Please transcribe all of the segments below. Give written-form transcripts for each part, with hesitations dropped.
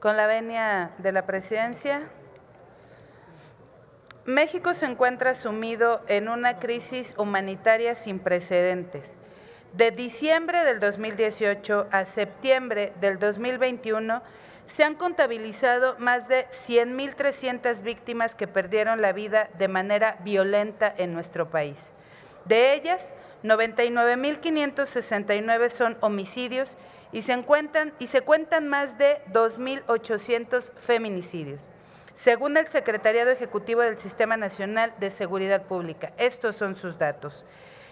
Con la venia de la presidencia, México se encuentra sumido en una crisis humanitaria sin precedentes. De diciembre del 2018 a septiembre del 2021, se han contabilizado más de 100.300 víctimas que perdieron la vida de manera violenta en nuestro país. De ellas, 99.569 son homicidios y se cuentan más de 2.800 feminicidios, según el Secretariado Ejecutivo del Sistema Nacional de Seguridad Pública. Estos son sus datos.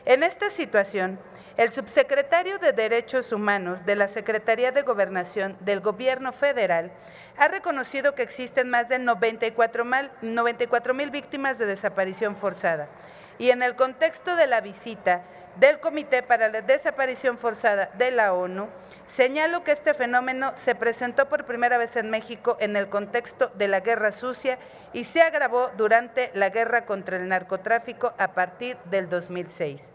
En esta situación, el subsecretario de Derechos Humanos de la Secretaría de Gobernación del Gobierno Federal ha reconocido que existen más de 94.000 víctimas de desaparición forzada. Y en el contexto de la visita del Comité para la Desaparición Forzada de la ONU, señalo que este fenómeno se presentó por primera vez en México en el contexto de la Guerra Sucia y se agravó durante la guerra contra el narcotráfico a partir del 2006.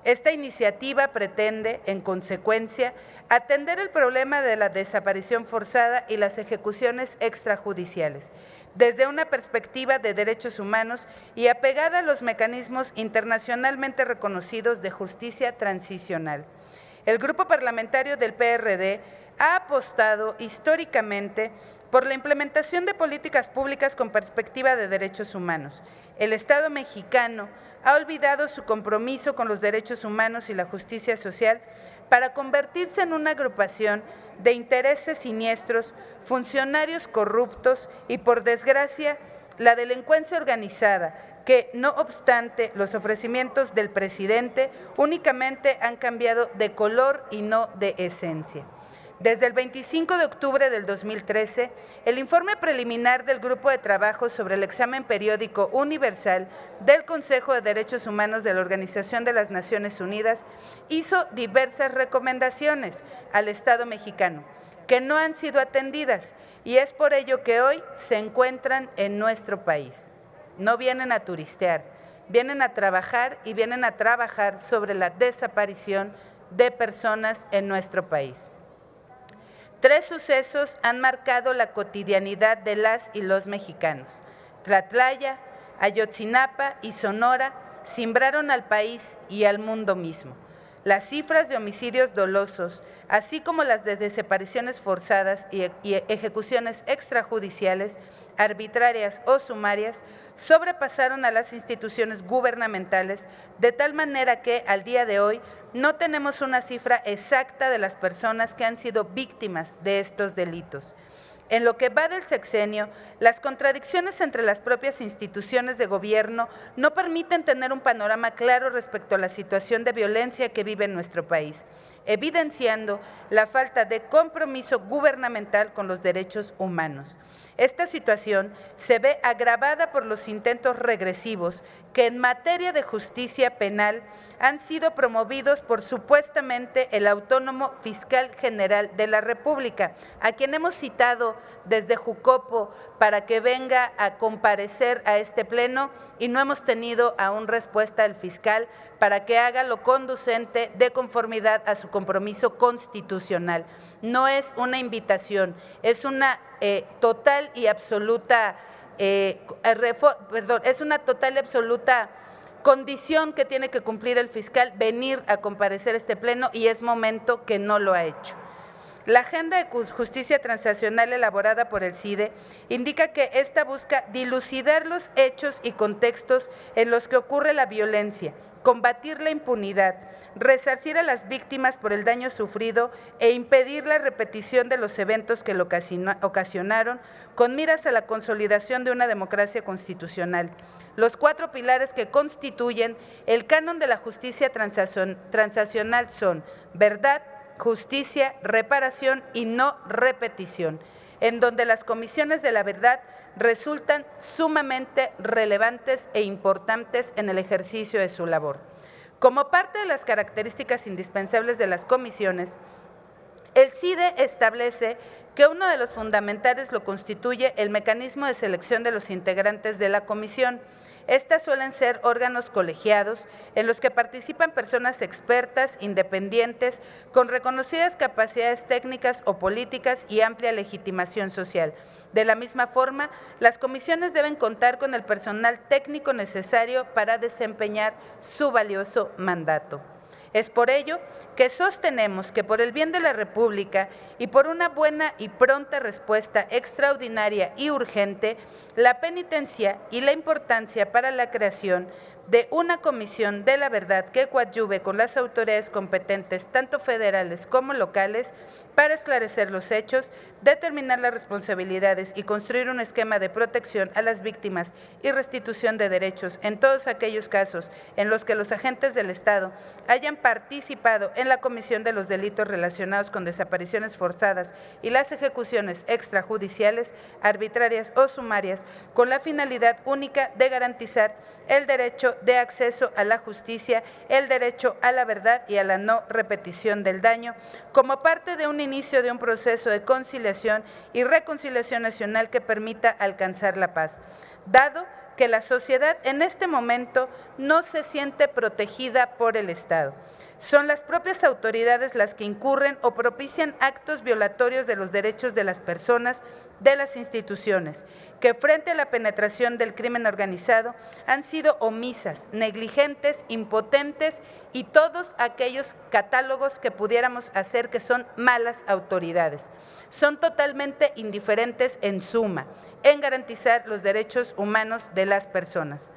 Esta iniciativa pretende, en consecuencia, atender el problema de la desaparición forzada y las ejecuciones extrajudiciales, desde una perspectiva de derechos humanos y apegada a los mecanismos internacionalmente reconocidos de justicia transicional. El grupo parlamentario del PRD ha apostado históricamente por la implementación de políticas públicas con perspectiva de derechos humanos. El Estado mexicano ha olvidado su compromiso con los derechos humanos y la justicia social para convertirse en una agrupación de intereses siniestros, funcionarios corruptos y, por desgracia, la delincuencia organizada, que, no obstante los ofrecimientos del presidente, únicamente han cambiado de color y no de esencia. Desde el 25 de octubre del 2013, el informe preliminar del Grupo de Trabajo sobre el Examen Periódico Universal del Consejo de Derechos Humanos de la Organización de las Naciones Unidas hizo diversas recomendaciones al Estado mexicano, que no han sido atendidas, y es por ello que hoy se encuentran en nuestro país. No vienen a turistear, vienen a trabajar y vienen a trabajar sobre la desaparición de personas en nuestro país. 3 sucesos han marcado la cotidianidad de las y los mexicanos. Tlatlaya, Ayotzinapa y Sonora cimbraron al país y al mundo mismo. Las cifras de homicidios dolosos, así como las de desapariciones forzadas y ejecuciones extrajudiciales, arbitrarias o sumarias, sobrepasaron a las instituciones gubernamentales de tal manera que, al día de hoy, no tenemos una cifra exacta de las personas que han sido víctimas de estos delitos. En lo que va del sexenio, las contradicciones entre las propias instituciones de gobierno no permiten tener un panorama claro respecto a la situación de violencia que vive en nuestro país, evidenciando la falta de compromiso gubernamental con los derechos humanos. Esta situación se ve agravada por los intentos regresivos que en materia de justicia penal han sido promovidos por supuestamente el autónomo fiscal general de la República, a quien hemos citado desde Jucopo para que venga a comparecer a este pleno y no hemos tenido aún respuesta del fiscal para que haga lo conducente de conformidad a su compromiso constitucional. No es una invitación, es una total y absoluta condición que tiene que cumplir el fiscal, venir a comparecer a este pleno, y es momento que no lo ha hecho. La agenda de justicia transnacional elaborada por el CIDE indica que esta busca dilucidar los hechos y contextos en los que ocurre la violencia, combatir la impunidad, resarcir a las víctimas por el daño sufrido e impedir la repetición de los eventos que lo ocasionaron, con miras a la consolidación de una democracia constitucional. Los 4 pilares que constituyen el canon de la justicia transnacional son verdad, justicia, reparación y no repetición, en donde las comisiones de la verdad resultan sumamente relevantes e importantes en el ejercicio de su labor. Como parte de las características indispensables de las comisiones, el CIDE establece que uno de los fundamentales lo constituye el mecanismo de selección de los integrantes de la comisión, Estas suelen ser órganos colegiados en los que participan personas expertas, independientes, con reconocidas capacidades técnicas o políticas y amplia legitimación social. De la misma forma, las comisiones deben contar con el personal técnico necesario para desempeñar su valioso mandato. Es por ello que sostenemos que por el bien de la República y por una buena y pronta respuesta extraordinaria y urgente, la penitencia y la importancia para la creación de una comisión de la verdad que coadyuve con las autoridades competentes, tanto federales como locales, para esclarecer los hechos, determinar las responsabilidades y construir un esquema de protección a las víctimas y restitución de derechos en todos aquellos casos en los que los agentes del Estado hayan participado en la comisión de los delitos relacionados con desapariciones forzadas y las ejecuciones extrajudiciales, arbitrarias o sumarias, con la finalidad única de garantizar el derecho de acceso a la justicia, el derecho a la verdad y a la no repetición del daño, como parte de un inicio de un proceso de conciliación y reconciliación nacional que permita alcanzar la paz, dado que la sociedad en este momento no se siente protegida por el Estado. Son las propias autoridades las que incurren o propician actos violatorios de los derechos de las personas, de las instituciones, que frente a la penetración del crimen organizado han sido omisas, negligentes, impotentes y todos aquellos catálogos que pudiéramos hacer que son malas autoridades. Son totalmente indiferentes en suma, en garantizar los derechos humanos de las personas.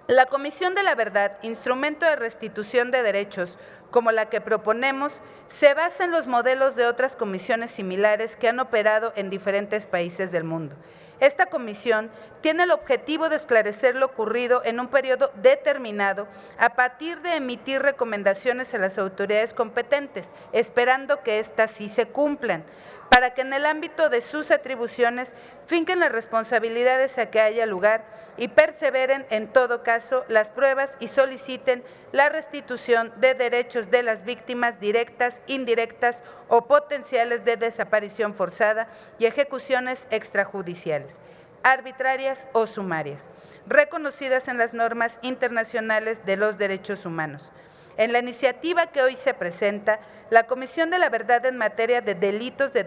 La Comisión de la Verdad, instrumento de restitución de derechos, como la que proponemos, se basa en los modelos de otras comisiones similares que han operado en diferentes países del mundo. Esta comisión tiene el objetivo de esclarecer lo ocurrido en un periodo determinado a partir de emitir recomendaciones a las autoridades competentes, esperando que éstas sí se cumplan, para que en el ámbito de sus atribuciones finquen las responsabilidades a que haya lugar y perseveren en todo caso las pruebas y soliciten la restitución de derechos de las víctimas directas, indirectas o potenciales de desaparición forzada y ejecuciones extrajudiciales, arbitrarias o sumarias, reconocidas en las normas internacionales de los derechos humanos. En la iniciativa que hoy se presenta, la Comisión de la Verdad en materia de delitos de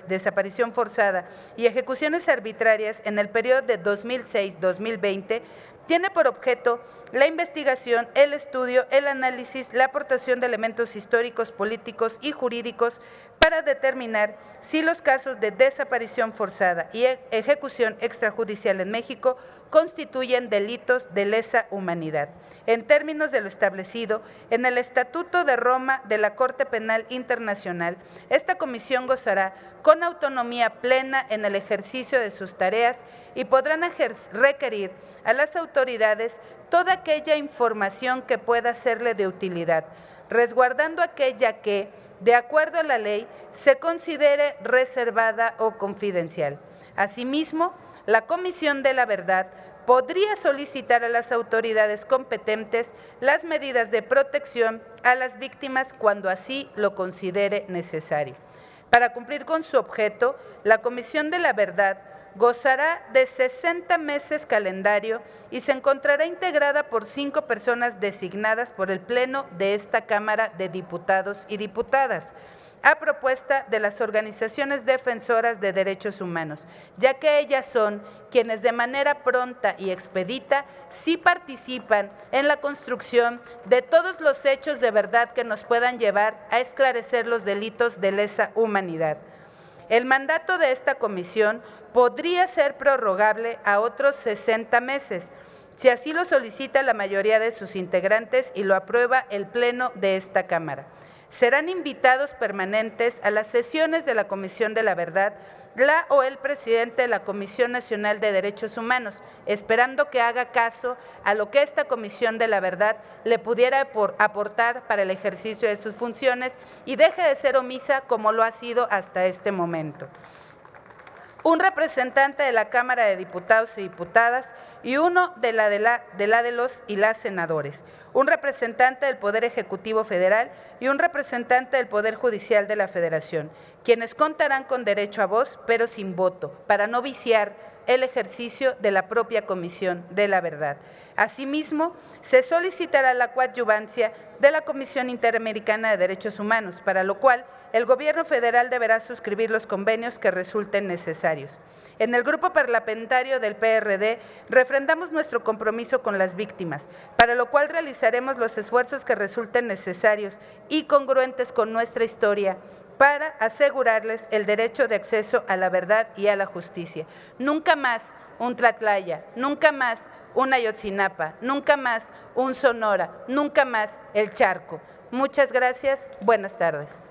desaparición forzada y ejecuciones arbitrarias en el periodo de 2006-2020 tiene por objeto la investigación, el estudio, el análisis, la aportación de elementos históricos, políticos y jurídicos para determinar si los casos de desaparición forzada y ejecución extrajudicial en México constituyen delitos de lesa humanidad, en términos de lo establecido en el Estatuto de Roma de la Corte Penal Internacional. Esta comisión gozará con autonomía plena en el ejercicio de sus tareas y podrán requerir a las autoridades toda aquella información que pueda serle de utilidad, resguardando aquella que, de acuerdo a la ley, se considere reservada o confidencial. Asimismo, la Comisión de la Verdad podría solicitar a las autoridades competentes las medidas de protección a las víctimas cuando así lo considere necesario. Para cumplir con su objeto, la Comisión de la Verdad gozará de 60 meses calendario y se encontrará integrada por 5 personas designadas por el Pleno de esta Cámara de Diputados y Diputadas, a propuesta de las organizaciones defensoras de derechos humanos, ya que ellas son quienes de manera pronta y expedita sí participan en la construcción de todos los hechos de verdad que nos puedan llevar a esclarecer los delitos de lesa humanidad. El mandato de esta comisión podría ser prorrogable a otros 60 meses, si así lo solicita la mayoría de sus integrantes y lo aprueba el Pleno de esta Cámara. Serán invitados permanentes a las sesiones de la Comisión de la Verdad la o el presidente de la Comisión Nacional de Derechos Humanos, esperando que haga caso a lo que esta Comisión de la Verdad le pudiera aportar para el ejercicio de sus funciones y deje de ser omisa como lo ha sido hasta este momento. Un representante de la Cámara de Diputados y Diputadas y uno de los y las senadores, un representante del Poder Ejecutivo Federal y un representante del Poder Judicial de la Federación, quienes contarán con derecho a voz, pero sin voto, para no viciar el ejercicio de la propia Comisión de la Verdad. Asimismo, se solicitará la coadyuvancia de la Comisión Interamericana de Derechos Humanos, para lo cual el Gobierno federal deberá suscribir los convenios que resulten necesarios. En el grupo parlamentario del PRD refrendamos nuestro compromiso con las víctimas, para lo cual realizaremos los esfuerzos que resulten necesarios y congruentes con nuestra historia para asegurarles el derecho de acceso a la verdad y a la justicia. Nunca más un Tlatlaya, nunca más un Ayotzinapa, nunca más un Sonora, nunca más el Charco. Muchas gracias, buenas tardes.